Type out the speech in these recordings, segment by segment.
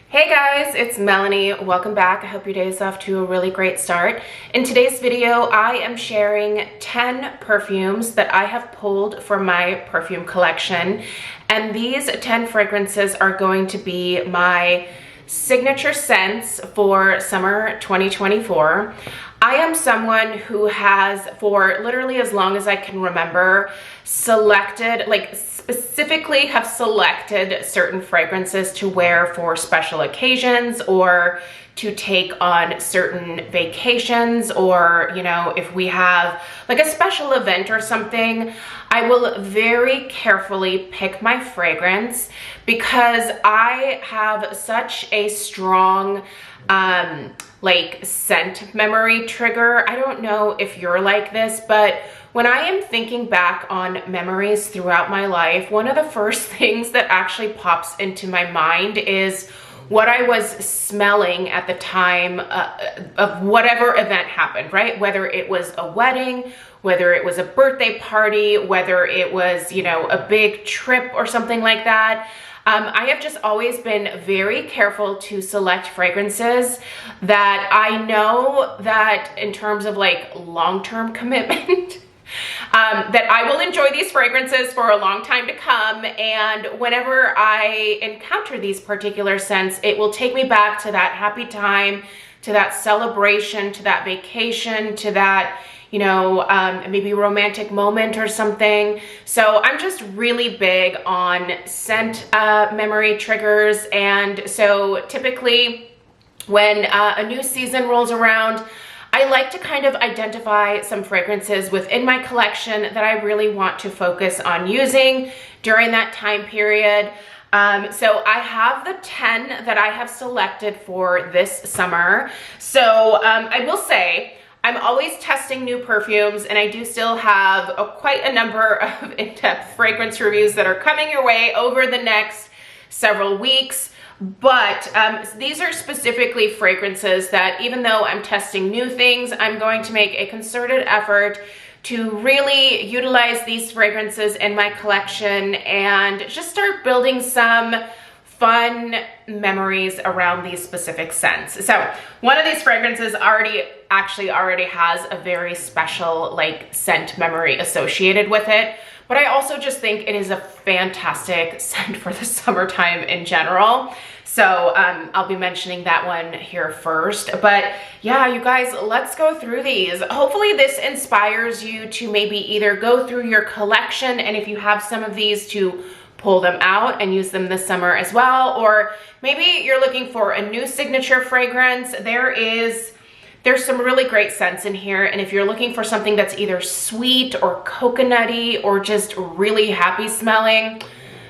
Hey guys, it's Melanie. Welcome back. I hope your day is off to a really great start. In today's video, I am sharing 10 perfumes that I have pulled from my perfume collection. And these 10 fragrances are going to be my signature scents for summer 2024. I am someone who has, for literally as long as I can remember, specifically have selected certain fragrances to wear for special occasions or to take on certain vacations, or, you know, if we have like a special event or something, I will very carefully pick my fragrance because I have such a strong scent memory trigger. I don't know if you're like this, but when I am thinking back on memories throughout my life, one of the first things that actually pops into my mind is what I was smelling at the time of whatever event happened, right? Whether it was a wedding, whether it was a birthday party, whether it was, you know, a big trip or something like that. I have just always been very careful to select fragrances that I know that in terms of like long-term commitment, that I will enjoy these fragrances for a long time to come. And whenever I encounter these particular scents, it will take me back to that happy time, to that celebration, to that vacation, to that, you know, maybe romantic moment or something. So I'm just really big on scent memory triggers. And so typically when a new season rolls around, I like to kind of identify some fragrances within my collection that I really want to focus on using during that time period. So I have the 10 that I have selected for this summer. So I will say, I'm always testing new perfumes, and I do still have quite a number of in-depth fragrance reviews that are coming your way over the next several weeks. But these are specifically fragrances that, even though I'm testing new things, I'm going to make a concerted effort to really utilize these fragrances in my collection and just start building some fun memories around these specific scents. So one of these fragrances already has a very special like scent memory associated with it, but I also just think it is a fantastic scent for the summertime in general. So I'll be mentioning that one here first. But yeah, you guys, let's go through these. Hopefully this inspires you to maybe either go through your collection, and if you have some of these, to pull them out and use them this summer as well. Or maybe you're looking for a new signature fragrance. There's some really great scents in here, and if you're looking for something that's either sweet or coconutty or just really happy smelling,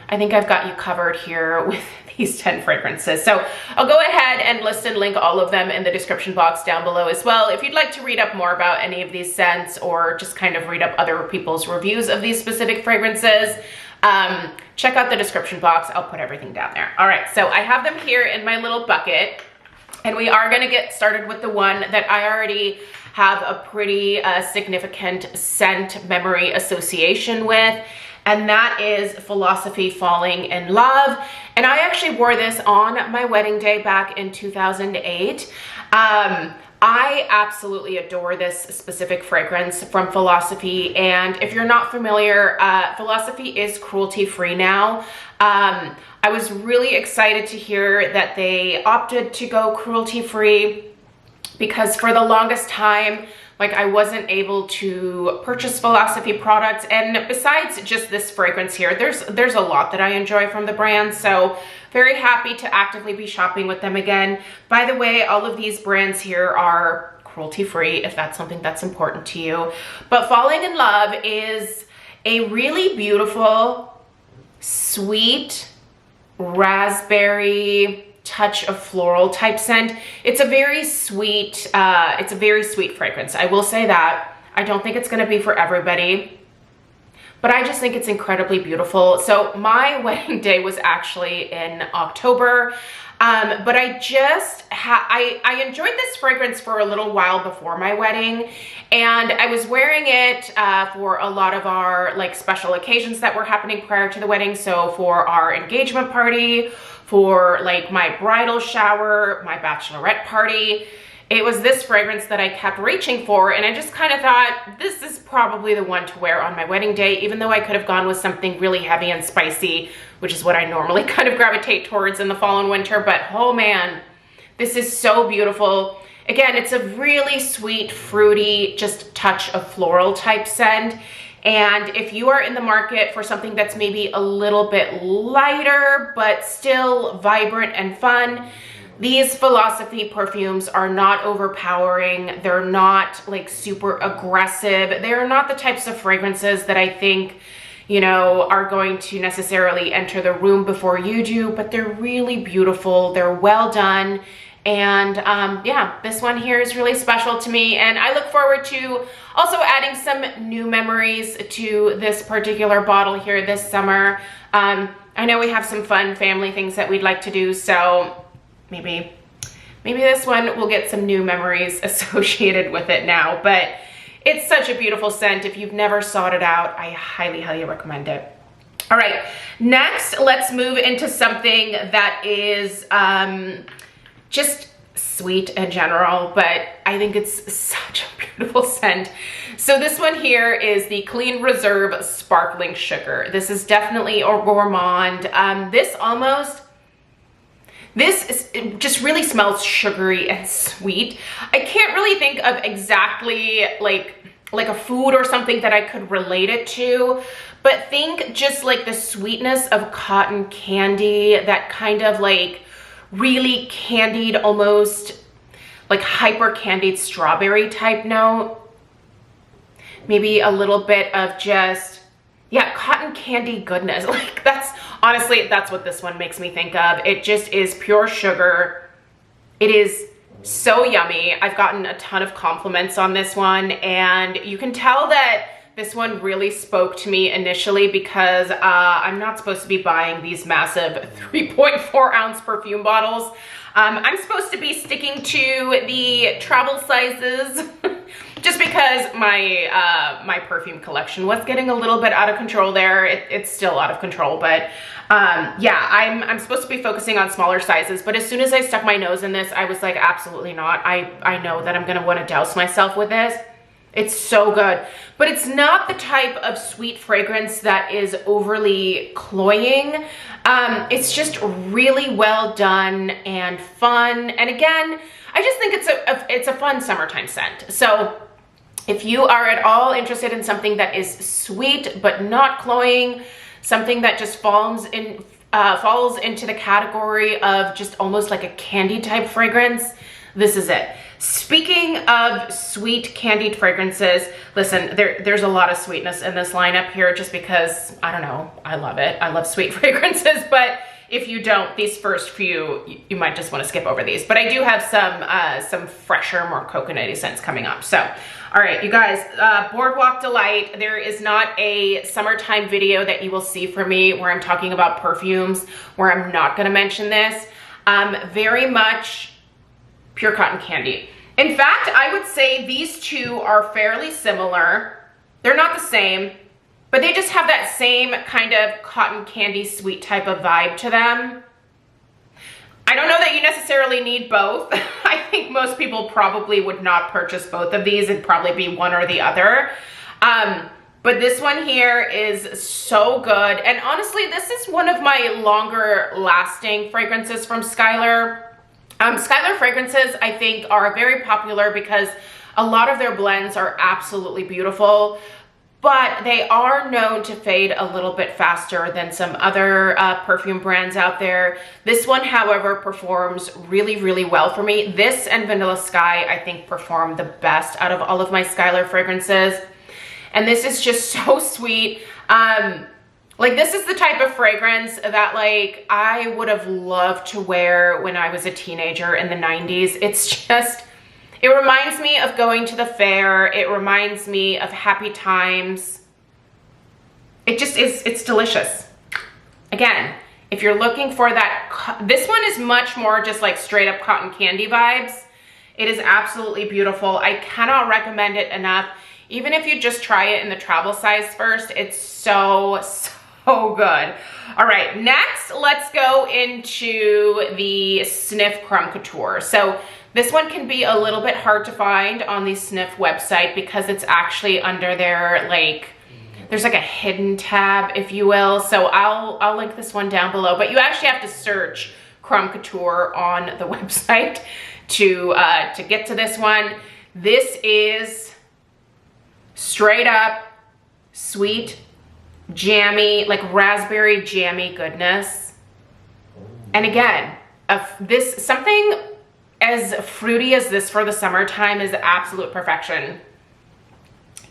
I think I've got you covered here with these 10 fragrances. So I'll go ahead and list and link all of them in the description box down below as well. If you'd like to read up more about any of these scents, or just kind of read up other people's reviews of these specific fragrances, check out the description box. I'll put everything down there. All right, so I have them here in my little bucket. And we are gonna get started with the one that I already have a pretty significant scent memory association with, and that is Philosophy Falling in Love. And I actually wore this on my wedding day back in 2008. I absolutely adore this specific fragrance from Philosophy, and if you're not familiar, Philosophy is cruelty-free now. I was really excited to hear that they opted to go cruelty-free, because for the longest time, like, I wasn't able to purchase Philosophy products. And besides just this fragrance here, there's a lot that I enjoy from the brand. So very happy to actively be shopping with them again. By the way, all of these brands here are cruelty-free, if that's something that's important to you. But Falling in Love is a really beautiful, sweet, raspberry, touch of floral type scent. It's a very sweet fragrance. I will say that. I don't think it's gonna be for everybody, but I just think it's incredibly beautiful. So my wedding day was actually in October, but I enjoyed this fragrance for a little while before my wedding, and I was wearing it for a lot of our like special occasions that were happening prior to the wedding. So for our engagement party, for like my bridal shower, my bachelorette party. It was this fragrance that I kept reaching for, and I just kind of thought, this is probably the one to wear on my wedding day, even though I could have gone with something really heavy and spicy, which is what I normally kind of gravitate towards in the fall and winter. But oh man, this is so beautiful. Again, it's a really sweet, fruity, just touch of floral type scent. And if you are in the market for something that's maybe a little bit lighter, but still vibrant and fun, these Philosophy perfumes are not overpowering. They're not like super aggressive. They're not the types of fragrances that I think, you know, are going to necessarily enter the room before you do, but they're really beautiful. They're well done. And yeah, this one here is really special to me. And I look forward to also adding some new memories to this particular bottle here this summer. I know we have some fun family things that we'd like to do, so maybe this one will get some new memories associated with it now. But it's such a beautiful scent. If you've never sought it out, I highly, highly recommend it. All right, next, let's move into something that is just sweet in general, but I think it's such a beautiful scent. So this one here is the Clean Reserve Sparkling Sugar. This is definitely a gourmand. It just really smells sugary and sweet. I can't really think of exactly like a food or something that I could relate it to, but think just like the sweetness of cotton candy, that kind of like really candied, almost like hyper candied strawberry type note. Maybe a little bit of just, yeah, cotton candy goodness. Like honestly, that's what this one makes me think of. It just is pure sugar. It is so yummy. I've gotten a ton of compliments on this one, and you can tell that this one really spoke to me initially because I'm not supposed to be buying these massive 3.4 ounce perfume bottles. I'm supposed to be sticking to the travel sizes just because my perfume collection was getting a little bit out of control there. It's still out of control, but yeah, I'm supposed to be focusing on smaller sizes. But as soon as I stuck my nose in this, I was like, absolutely not. I know that I'm gonna wanna douse myself with this. It's so good, but it's not the type of sweet fragrance that is overly cloying. It's just really well done and fun. And again, I just think it's a fun summertime scent. So if you are at all interested in something that is sweet but not cloying, something that just falls into the category of just almost like a candy type fragrance, this is it. Speaking of sweet candied fragrances, listen, there's a lot of sweetness in this lineup here just because, I don't know, I love it. I love sweet fragrances, but if you don't, these first few, you might just want to skip over these. But I do have some fresher, more coconutty scents coming up. So, all right, you guys, Boardwalk Delight. There is not a summertime video that you will see from me where I'm talking about perfumes, where I'm not going to mention this. Very much pure cotton candy. In fact, I would say these two are fairly similar. They're not the same, but they just have that same kind of cotton candy sweet type of vibe to them. I don't know that you necessarily need both. I think most people probably would not purchase both of these. It'd probably be one or the other. But this one here is so good. And honestly, this is one of my longer lasting fragrances from Skylar. Skylar fragrances, I think, are very popular because a lot of their blends are absolutely beautiful, but they are known to fade a little bit faster than some other perfume brands out there. This one, however, performs really, really well for me. This and Vanilla Sky, I think, perform the best out of all of my Skylar fragrances. And this is just so sweet. Like, this is the type of fragrance that, like, I would have loved to wear when I was a teenager in the 90s. It's just, it reminds me of going to the fair. It reminds me of happy times. It just is, it's delicious. Again, if you're looking for that, this one is much more just like straight up cotton candy vibes. It is absolutely beautiful. I cannot recommend it enough. Even if you just try it in the travel size first, it's so so good. All right, next, let's go into the Sniff Crumb Couture. So this one can be a little bit hard to find on the Sniff website because it's actually under their, like, there's like a hidden tab, if you will. So I'll link this one down below, but you actually have to search Crumb Couture on the website to get to this one. This is straight up sweet, jammy, like raspberry jammy goodness. And again, something as fruity as this for the summertime is absolute perfection.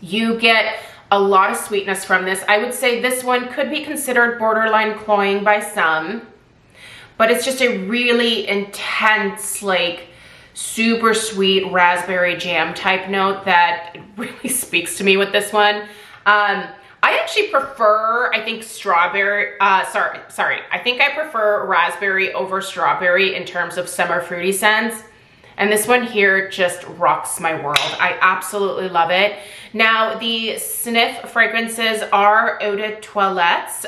You get a lot of sweetness from this. I would say this one could be considered borderline cloying by some, but it's just a really intense, like super sweet raspberry jam type note that really speaks to me with this one. I actually prefer, I think I think I prefer raspberry over strawberry in terms of summer fruity scents. And this one here just rocks my world. I absolutely love it. Now, the Sniff fragrances are eau de toilettes.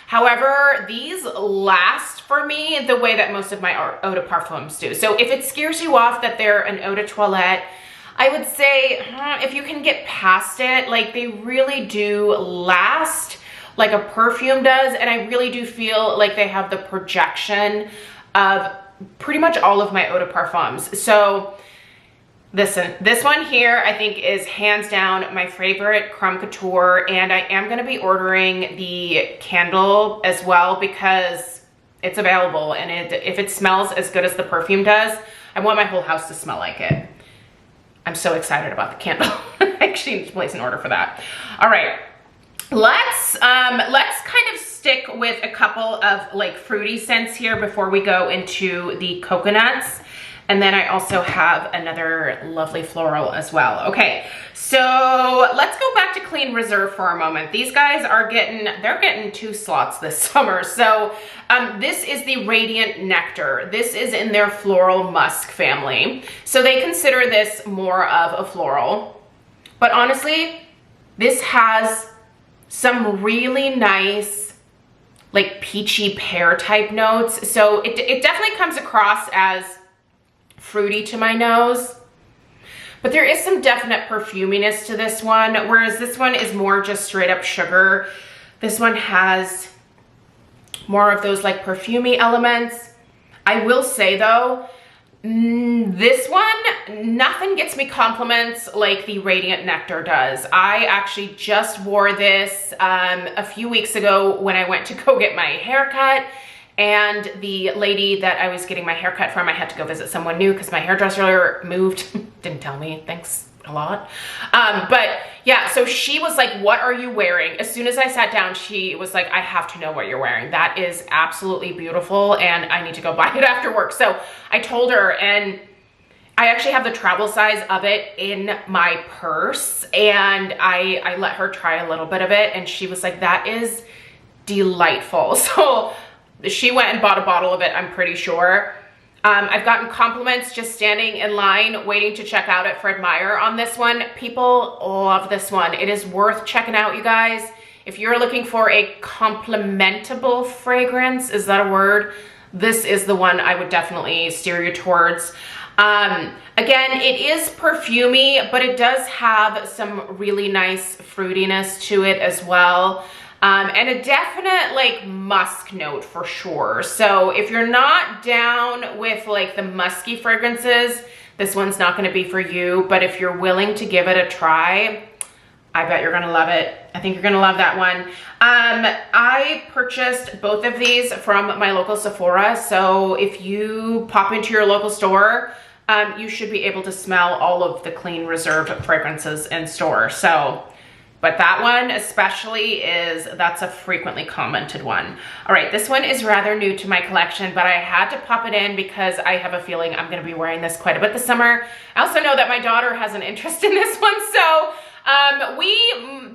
However, these last for me the way that most of my eau de parfums do. So if it scares you off that they're an eau de toilette, I would say if you can get past it, like they really do last like a perfume does. And I really do feel like they have the projection of pretty much all of my eau de parfums. So listen, this one here I think is hands down my favorite Crumb Couture, and I am going to be ordering the candle as well because it's available, and if it smells as good as the perfume does, I want my whole house to smell like it. I'm so excited about the candle. I actually need to place an order for that. All right, let's kind of stick with a couple of like fruity scents here before we go into the coconuts. And then I also have another lovely floral as well. Okay, so let's go back to Clean Reserve for a moment. These guys are they're getting 2 slots this summer. So this is the Radiant Nectar. This is in their Floral Musk family. So they consider this more of a floral. But honestly, this has some really nice, like peachy pear type notes. So it definitely comes across as fruity to my nose, but there is some definite perfuminess to this one, whereas this one is more just straight up sugar. This one has more of those like perfumey elements. I will say though, this one, nothing gets me compliments like the Radiant Nectar does. I actually just wore this a few weeks ago when I went to go get my haircut. And the lady that I was getting my haircut from, I had to go visit someone new because my hairdresser moved. Didn't tell me, thanks a lot. But yeah, so she was like, what are you wearing? As soon as I sat down, she was like, I have to know what you're wearing. That is absolutely beautiful and I need to go buy it after work. So I told her, and I actually have the travel size of it in my purse, and I let her try a little bit of it, and she was like, that is delightful. So she went and bought a bottle of it, I'm pretty sure. I've gotten compliments just standing in line waiting to check out at Fred Meyer on this one. People love this one. It is worth checking out, you guys. If you're looking for a complimentable fragrance, is that a word? This is the one I would definitely steer you towards. Again, it is perfumey, but it does have some really nice fruitiness to it as well. And a definite like musk note for sure. So if you're not down with like the musky fragrances, this one's not going to be for you. But if you're willing to give it a try, I bet you're going to love it. I think you're going to love that one. I purchased both of these from my local Sephora. So if you pop into your local store, you should be able to smell all of the Clean Reserve fragrances in store. So, but that one especially that's a frequently commented one. All right, this one is rather new to my collection, but I had to pop it in because I have a feeling I'm gonna be wearing this quite a bit this summer. I also know that my daughter has an interest in this one, so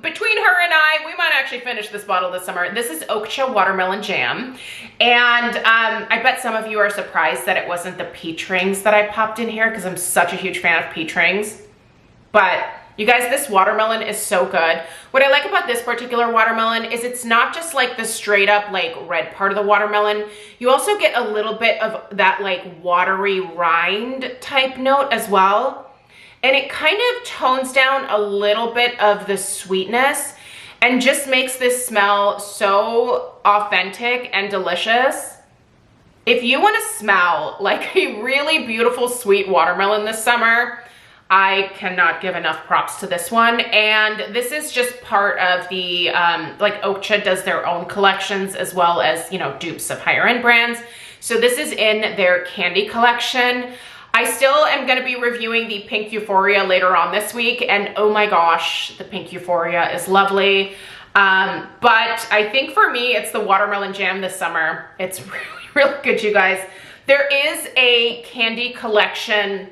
between her and we might actually finish this bottle this summer. This is Oaka Watermelon Jam, and I bet some of you are surprised that it wasn't the peach rings that I popped in here because I'm such a huge fan of peach rings, but You guys, this watermelon is so good. What I like about this particular watermelon is it's not just like the straight up like red part of the watermelon. You also get a little bit of that like watery rind type note as well. And it kind of tones down a little bit of the sweetness and just makes this smell so authentic and delicious. If you want to smell like a really beautiful sweet watermelon this summer, I cannot give enough props to this one. And this is just part of the, like Oakcha does their own collections as well as, you know, dupes of higher end brands. So this is in their candy collection. I still am going to be reviewing the Pink Euphoria later on this week. And oh my gosh, the Pink Euphoria is lovely. But I think for me, it's the Watermelon Jam this summer. It's really, really good, you guys. There is a candy collection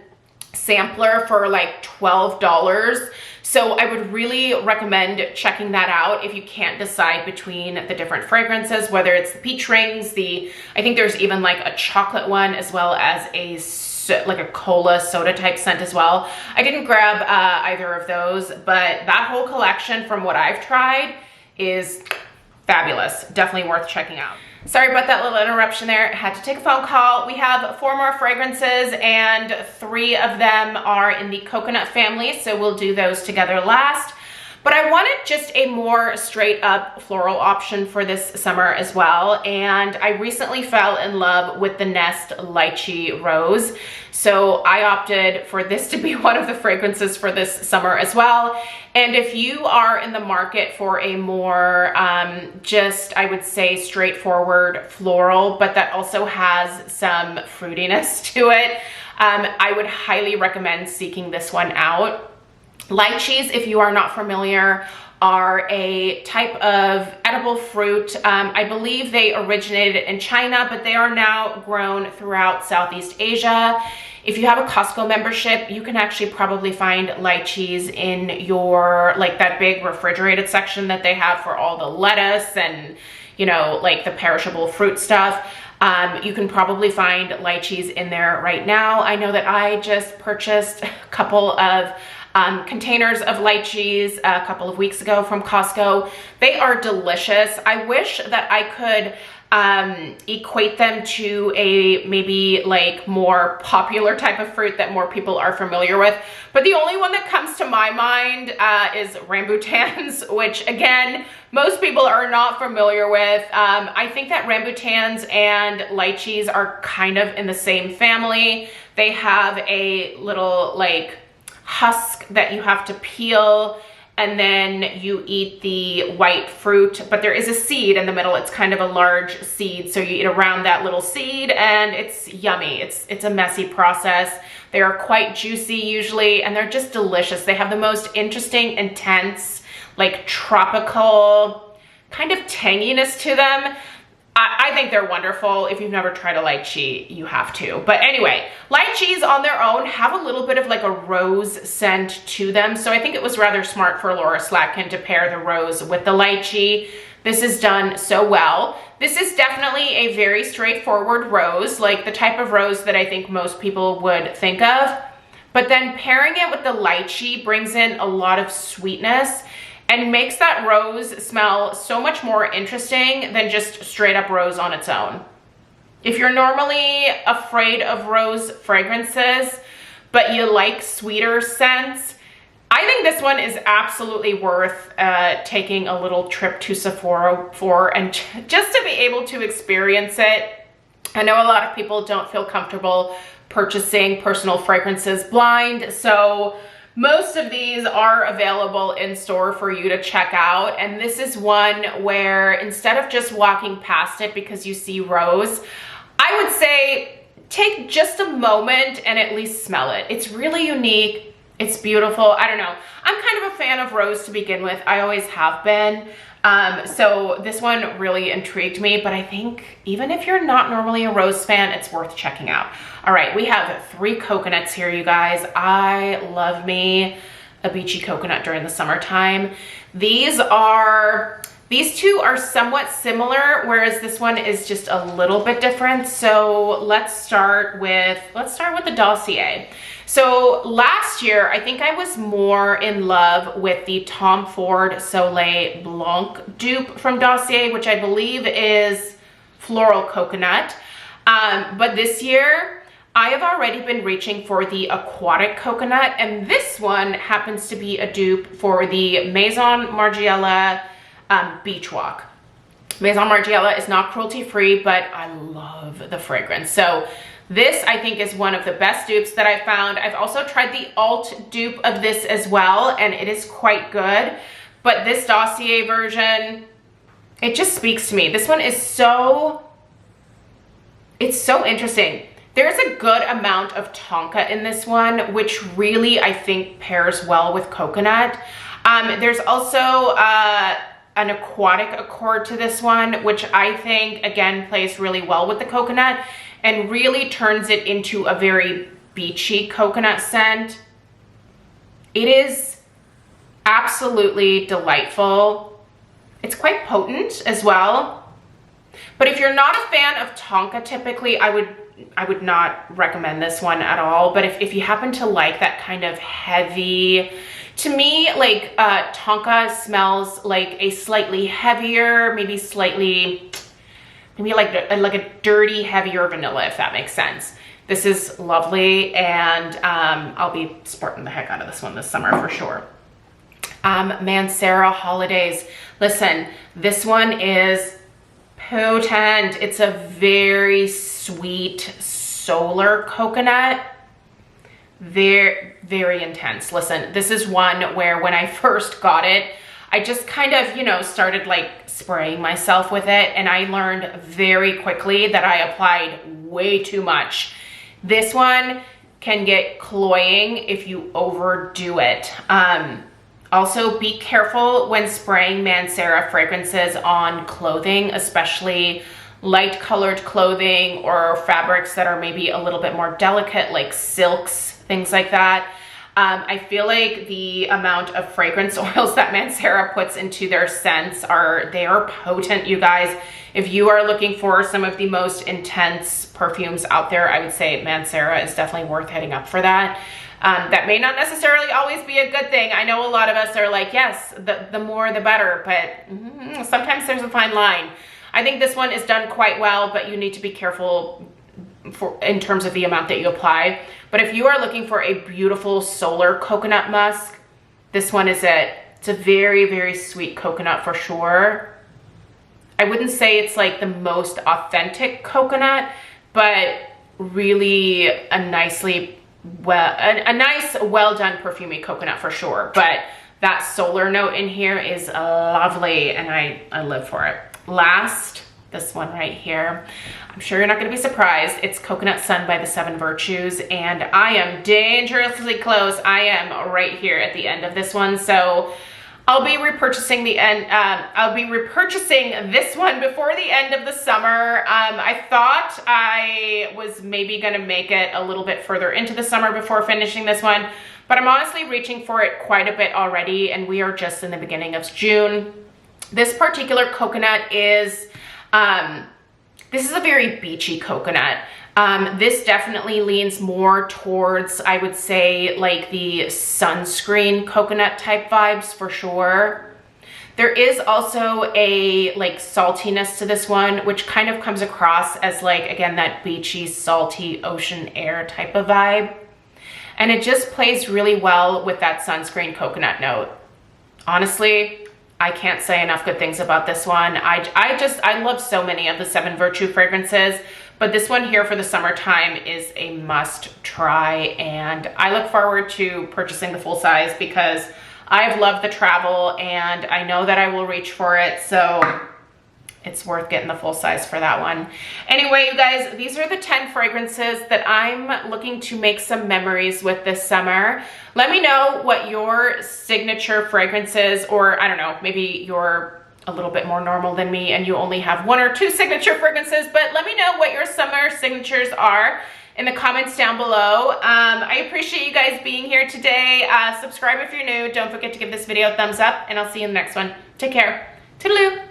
sampler for like $12. So I would really recommend checking that out if you can't decide between the different fragrances, whether it's the peach rings, I think there's even like a chocolate one as well as like a cola soda type scent as well. I didn't grab either of those, but that whole collection from what I've tried is fabulous. Definitely worth checking out. Sorry about that little interruption there. I had to take a phone call. We have 4 more fragrances and 3 of them are in the coconut family, so we'll do those together last. But I wanted just a more straight up floral option for this summer as well. And I recently fell in love with the Nest Lychee Rose. So I opted for this to be one of the fragrances for this summer as well. And if you are in the market for a more, just, I would say, straightforward floral, but that also has some fruitiness to it, I would highly recommend seeking this one out. Lychees, if you are not familiar, are a type of edible fruit. I believe they originated in China, but they are now grown throughout Southeast Asia. If you have a Costco membership, you can actually probably find lychees in your, like that big refrigerated section that they have for all the lettuce and, you know, like the perishable fruit stuff. You can probably find lychees in there right now. I know that I just purchased a couple of containers of lychees a couple of weeks ago from Costco. They are delicious. I wish that I could equate them to a maybe like more popular type of fruit that more people are familiar with. But the only one that comes to my mind is rambutans, which again, most people are not familiar with. I think that rambutans and lychees are kind of in the same family. They have a little like husk that you have to peel and then you eat the white fruit, but there is a seed in the middle. It's kind of a large seed, so you eat around that little seed and it's yummy. It's a messy process. They are quite juicy usually and they're just delicious. They have the most interesting, intense, like tropical kind of tanginess to them. I think they're wonderful. If you've never tried a lychee, you have to. But anyway, lychees on their own have a little bit of like a rose scent to them. So I think it was rather smart for Laura Slatkin to pair the rose with the lychee. This is done so well. This is definitely a very straightforward rose, like the type of rose that I think most people would think of. But then pairing it with the lychee brings in a lot of sweetness and makes that rose smell so much more interesting than just straight up rose on its own. If you're normally afraid of rose fragrances, but you like sweeter scents, I think this one is absolutely worth taking a little trip to Sephora for and just to be able to experience it. I know a lot of people don't feel comfortable purchasing personal fragrances blind, so most of these are available in store for you to check out. And this is one where instead of just walking past it because you see rose, I would say take just a moment and at least smell it. It's really unique. It's beautiful. I don't know. I'm kind of a fan of rose to begin with. I always have been. So this one really intrigued me, but I think even if you're not normally a rose fan, it's worth checking out. All right, we have 3 coconuts here, you guys. I love me a beachy coconut during the summertime. These are These two are somewhat similar, whereas this one is just a little bit different. So let's start with the Dossier. So last year, I think I was more in love with the Tom Ford Soleil Blanc dupe from Dossier, which I believe is floral coconut. But this year, I have already been reaching for the aquatic coconut, and this one happens to be a dupe for the Maison Margiela Beach Walk. Maison Margiela is not cruelty-free, but I love the fragrance. So this, I think, is one of the best dupes that I found. I've also tried the alt dupe of this as well, and it is quite good. But this Dossier version, it just speaks to me. This one is it's so interesting. There's a good amount of tonka in this one, which really, I think, pairs well with coconut. There's also an aquatic accord to this one, which I think, again, plays really well with the coconut and really turns it into a very beachy coconut scent. It is absolutely delightful. It's quite potent as well. But if you're not a fan of tonka, typically, I would not recommend this one at all. But if you happen to like that kind of heavy, to me, like tonka smells like a slightly heavier, maybe like a dirty, heavier vanilla, if that makes sense. This is lovely, and I'll be sporting the heck out of this one this summer for sure. Mancera Holidays. Listen, this one is potent. It's a very sweet solar coconut. Very, very intense. Listen, this is one where when I first got it, I just kind of, you know, started like spraying myself with it, and I learned very quickly that I applied way too much. This one can get cloying if you overdo it. Also, be careful when spraying Mancera fragrances on clothing, especially light colored clothing or fabrics that are maybe a little bit more delicate, like silks, things like that. I feel like the amount of fragrance oils that Mancera puts into their scents they are potent, you guys. If you are looking for some of the most intense perfumes out there, I would say Mancera is definitely worth hitting up for that. That may not necessarily always be a good thing. I know a lot of us are like, yes, the more the better, but sometimes there's a fine line. I think this one is done quite well, but you need to be careful in terms of the amount that you apply. But if you are looking for a beautiful solar coconut musk, this one is it. It's a very, very sweet coconut for sure. I wouldn't say it's like the most authentic coconut, but really a nice, well done perfumey coconut for sure. But that solar note in here is lovely, and I live for it. Last, this one right here. I'm sure you're not going to be surprised. It's Coconut Sun by the Seven Virtues, and I am dangerously close. I am right here at the end of this one, so I'll be repurchasing this one before the end of the summer. I thought I was maybe going to make it a little bit further into the summer before finishing this one, but I'm honestly reaching for it quite a bit already, and we are just in the beginning of June. This particular coconut is this is a very beachy coconut. This definitely leans more towards, I would say, like the sunscreen coconut type vibes for sure. There is also a like saltiness to this one, which kind of comes across as like, again, that beachy, salty ocean air type of vibe. And it just plays really well with that sunscreen coconut note. Honestly, I can't say enough good things about this one. I love so many of the Seven Virtue fragrances, but this one here for the summertime is a must try, and I look forward to purchasing the full size because I've loved the travel and I know that I will reach for it, so it's worth getting the full size for that one. Anyway, you guys, these are the 10 fragrances that I'm looking to make some memories with this summer. Let me know what your signature fragrances, or I don't know, maybe you're a little bit more normal than me and you only have 1 or 2 signature fragrances, but let me know what your summer signatures are in the comments down below. I appreciate you guys being here today. Subscribe if you're new. Don't forget to give this video a thumbs up, and I'll see you in the next one. Take care. Toodaloo.